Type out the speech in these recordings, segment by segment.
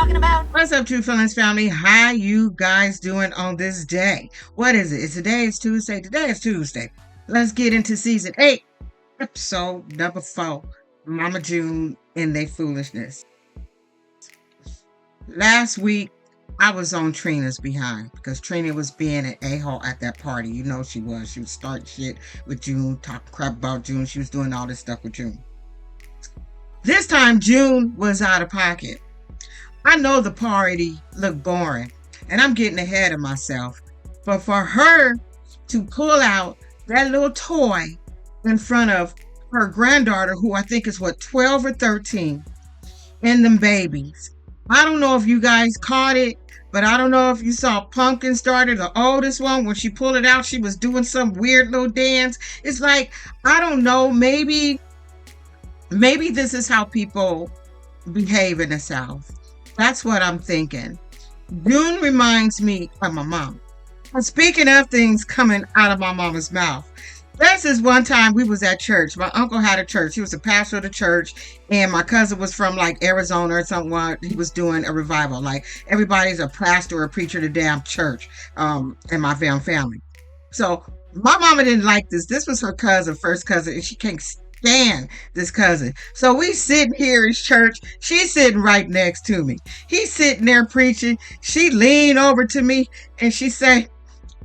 talking about? What's up, True Feelings family? How you guys doing on this day? What is it? Today is Tuesday. Today is Tuesday. Let's get into season 8, episode number 4, Mama June and they foolishness. Last week, I was on Trina's behind because Trina was being an a-hole at that party. You know she was. She was starting shit with June, talking crap about June. She was doing all this stuff with June. This time, June was out of pocket. I know the party looked boring, and I'm getting ahead of myself. But for her to pull out that little toy in front of her granddaughter, who I think is, 12 or 13, and them babies. I don't know if you guys caught it, but I don't know if you saw Pumpkin started, the oldest one, when she pulled it out, she was doing some weird little dance. It's like, I don't know, maybe this is how people behave in the South. That's what I'm thinking. June reminds me of my mom. And speaking of things coming out of my mama's mouth, this is one time we was at church. My uncle had a church. He was a pastor of the church, and my cousin was from like Arizona or something. He was doing a revival. Like everybody's a pastor or a preacher at the damn church in my family. So my mama didn't like this. This was her cousin, first cousin, and she can't stand this cousin. So we sitting here in church. She's sitting right next to me. He's sitting there preaching. She leaned over to me and she said,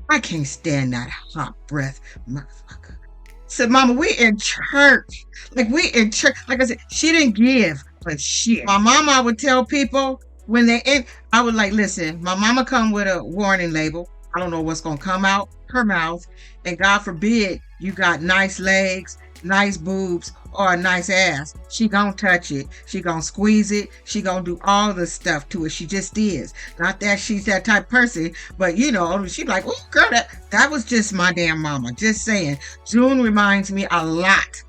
"I can't stand that hot breath, motherfucker." I said, "Mama, we in church. We in church." Like I said, she didn't give a shit. My mama, I would tell people when they in, I would like, listen, my mama come with a warning label. I don't know what's going to come out her mouth. And God forbid you got nice legs, nice boobs, or a nice ass. She gonna touch it. She gonna squeeze it. She gonna do all the stuff to it. She just is. Not that she's that type of person, but you know, she like, "Oh girl, that was just my damn mama." Just saying. June reminds me a lot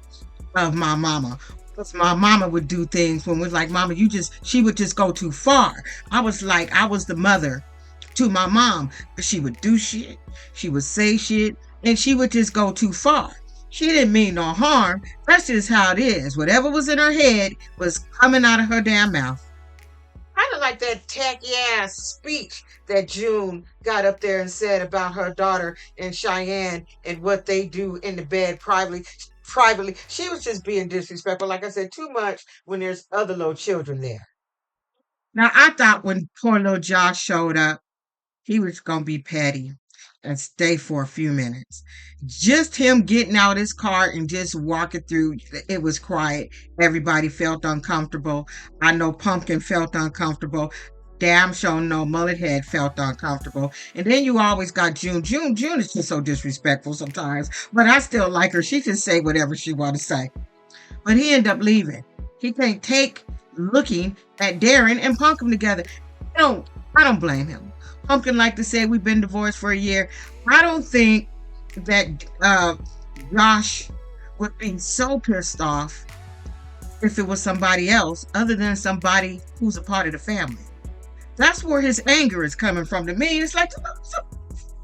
of my mama. Because my mama would do things when we're like, "Mama, she would just go too far." I was like, I was the mother to my mom. But she would do shit. She would say shit. And she would just go too far. She didn't mean no harm. That's just how it is. Whatever was in her head was coming out of her damn mouth. Kind of like that tacky ass speech that June got up there and said about her daughter and Cheyenne and what they do in the bed privately. She was just being disrespectful. Like I said, too much when there's other little children there. Now, I thought when poor little Josh showed up, he was going to be petty and stay for a few minutes. Just him getting out his car and just walking through, it was quiet. Everybody felt uncomfortable. I know Pumpkin felt uncomfortable. Damn sure no Mullet Head felt uncomfortable. And then you always got June. June is just so disrespectful sometimes. But I still like her. She can say whatever she want to say. But he ended up leaving. He can't take looking at Darren and Pumpkin together. I don't blame him. Pumpkin like to say we've been divorced for a year. I don't think that Josh would be so pissed off if it was somebody else other than somebody who's a part of the family. That's where his anger is coming from to me. It's like,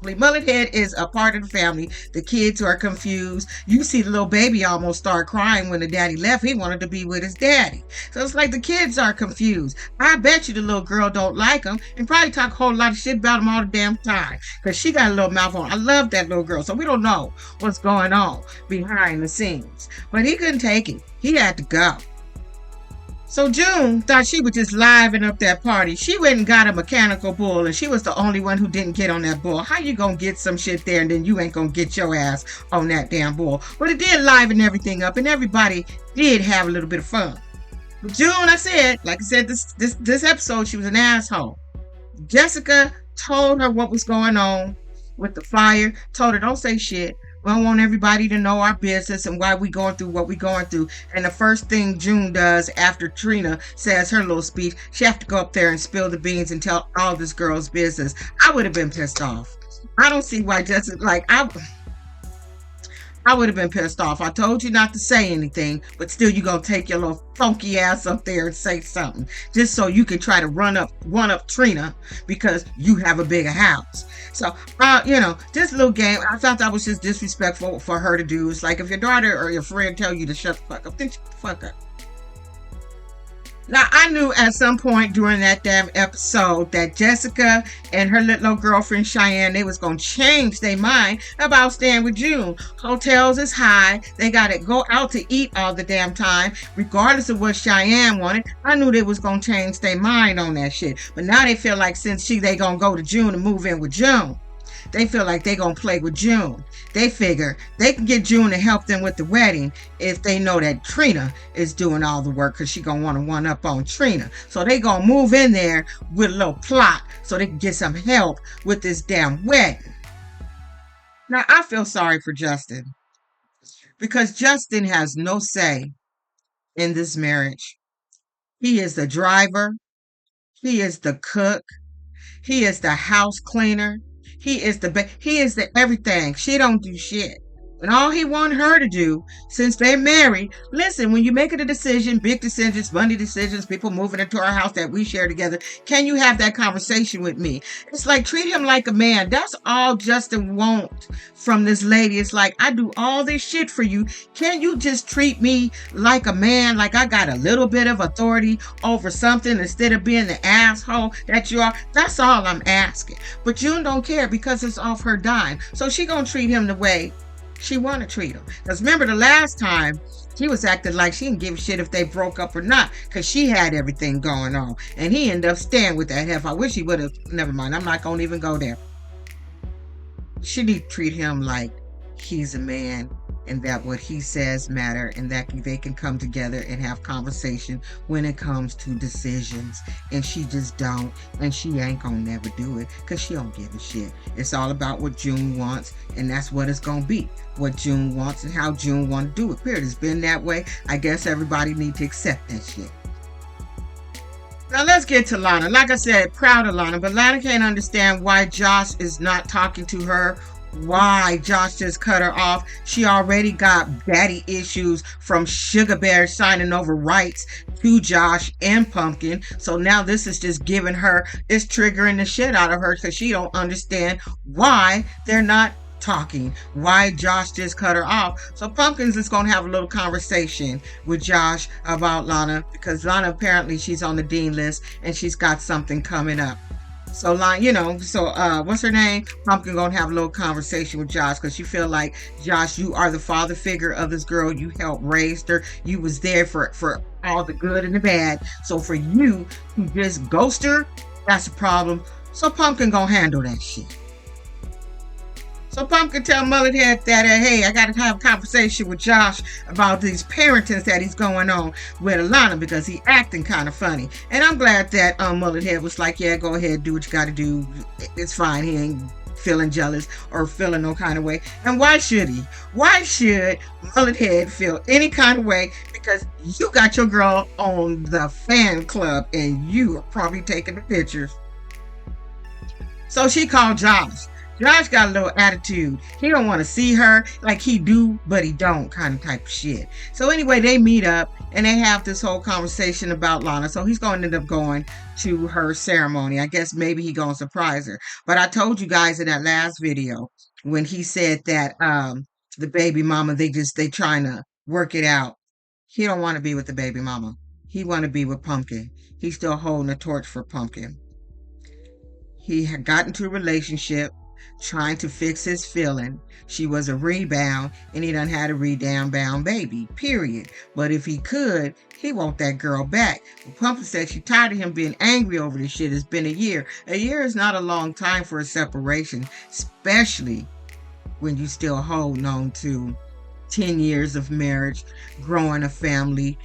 Mullet Head is a part of the family. The kids are confused. You see the little baby almost start crying when the daddy left. He wanted to be with his daddy. So it's like the kids are confused. I bet you the little girl don't like him and probably talk a whole lot of shit about him all the damn time because she got a little mouth on. I love that little girl. So we don't know what's going on behind the scenes. But he couldn't take it. He had to go. So June thought she would just liven up that party. She went and got a mechanical bull, and she was the only one who didn't get on that bull. How you gonna get some shit there, and then you ain't gonna get your ass on that damn bull? But it did liven everything up, and everybody did have a little bit of fun. But June, like I said, this episode, she was an asshole. Jessica told her what was going on with the fire, told her, "Don't say shit. We don't want everybody to know our business and why we going through what we going through." And the first thing June does after Trina says her little speech, she have to go up there and spill the beans and tell all this girl's business. I would have been pissed off. I don't see why Jessica, I would have been pissed off. I told you not to say anything, but still you gonna take your little funky ass up there and say something just so you can try to one up Trina because you have a bigger house. So, this little game, I thought that was just disrespectful for her to do. It's like if your daughter or your friend tell you to shut the fuck up, then shut the fuck up. Now, I knew at some point during that damn episode that Jessica and her little girlfriend Cheyenne, they was going to change their mind about staying with June. Hotels is high. They got to go out to eat all the damn time, regardless of what Cheyenne wanted. I knew they was going to change their mind on that shit. But now they feel like since they going to go to June and move in with June, they feel like they gonna play with June. They figure they can get June to help them with the wedding if they know that Trina is doing all the work, because she gonna want to one up on Trina. So they gonna move in there with a little plot so they can get some help with this damn wedding. Now I feel sorry for Justin, because Justin has no say in this marriage. He is the driver. He is the cook. He is the house cleaner. He is the everything. She don't do shit. And all he want her to do, since they're married, listen, when you make a decision, big decisions, money decisions, people moving into our house that we share together, can you have that conversation with me? It's like, treat him like a man. That's all Justin wants from this lady. It's like, I do all this shit for you. Can you just treat me like a man? Like I got a little bit of authority over something instead of being the asshole that you are? That's all I'm asking. But June don't care because it's off her dime. So she gonna treat him the way she want to treat him. Because remember the last time, he was acting like she didn't give a shit if they broke up or not, because she had everything going on. And he ended up staying with that heifer. I wish he would have. Never mind. I'm not going to even go there. She need to treat him like he's a man, and that what he says matter, and that they can come together and have conversation when it comes to decisions. And she just don't, and she ain't gonna never do it because she don't give a shit. It's all about what June wants, and that's what it's gonna be. What June wants and how June want to do it. Period. It's been that way. I guess everybody need to accept that shit. Now let's get to Lana. Like I said, proud of Lana, but Lana can't understand why Josh is not talking to her. Why Josh just cut her off. She already got daddy issues from Sugar Bear signing over rights to Josh and Pumpkin. So now this is just giving her, it's triggering the shit out of her, because she don't understand why they're not talking, why Josh just cut her off. So Pumpkin's is gonna have a little conversation with Josh about Lana, because Lana apparently she's on the dean list and she's got something coming up. So like, what's her name? Pumpkin gonna have a little conversation with Josh, because you feel like, Josh, you are the father figure of this girl. You helped raise her. You was there for all the good and the bad. So for you to just ghost her, that's a problem. So Pumpkin gonna handle that shit. So Pumpkin tell Mullet Head that, hey, I got to have a conversation with Josh about these parentings that he's going on with Lana, because he acting kind of funny. And I'm glad that Mullet Head was like, yeah, go ahead, do what you got to do. It's fine. He ain't feeling jealous or feeling no kind of way. And why should he? Why should Mullet Head feel any kind of way? Because you got your girl on the fan club and you are probably taking the pictures. So she called Josh. Josh got a little attitude. He don't want to see her, like he do, but he don't, kind of type of shit. So anyway, they meet up and they have this whole conversation about Lana. So he's going to end up going to her ceremony. I guess maybe he going to surprise her. But I told you guys in that last video when he said that the baby mama, they trying to work it out. He don't want to be with the baby mama. He want to be with Pumpkin. He's still holding a torch for Pumpkin. He had gotten into a relationship trying to fix his feeling. She was a rebound, and he done had a rebound baby, period. But if he could, he want that girl back. But Pumpkin said she tired of him being angry over this shit. It's been a year. A year is not a long time for a separation, especially when you still holding on to 10 years of marriage, growing a family,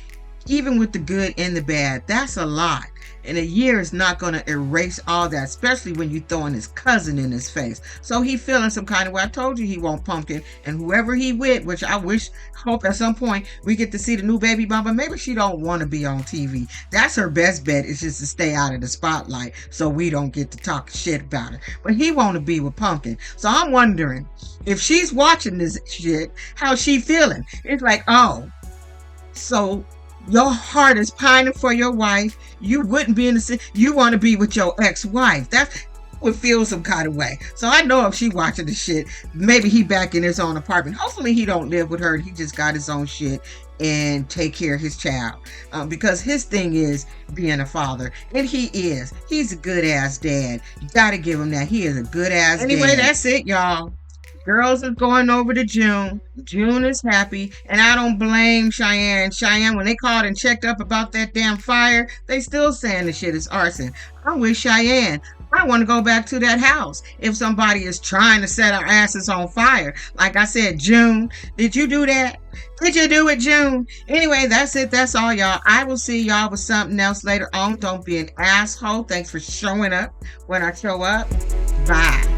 even with the good and the bad. That's a lot. And a year is not going to erase all that, especially when you throwing his cousin in his face. So he feeling some kind of way. I told you he want Pumpkin, and whoever he with, which I hope at some point we get to see the new baby mama. Maybe she don't want to be on TV. That's her best bet, is just to stay out of the spotlight so we don't get to talk shit about her. But he want to be with Pumpkin. So I'm wondering if she's watching this shit, how she feeling. It's like, oh, so your heart is pining for your wife. You wouldn't be in the you want to be with your ex-wife. That would feel some kind of way. So I know if she watching the shit, maybe he back in his own apartment. Hopefully he don't live with her. He just got his own shit and take care of his child, because his thing is being a father, and he is. He's a good ass dad. You gotta give him that. He is a good ass anyway, dad. That's it, y'all. Girls is going over to June. June is happy, and I don't blame Cheyenne. Cheyenne, when they called and checked up about that damn fire, they still saying the shit is arson. I'm with Cheyenne. I want to go back to that house if somebody is trying to set our asses on fire. Like I said, June, did you do that? Did you do it, June? Anyway, that's it. That's all, y'all. I will see y'all with something else later on. Don't be an asshole. Thanks for showing up when I show up. Bye.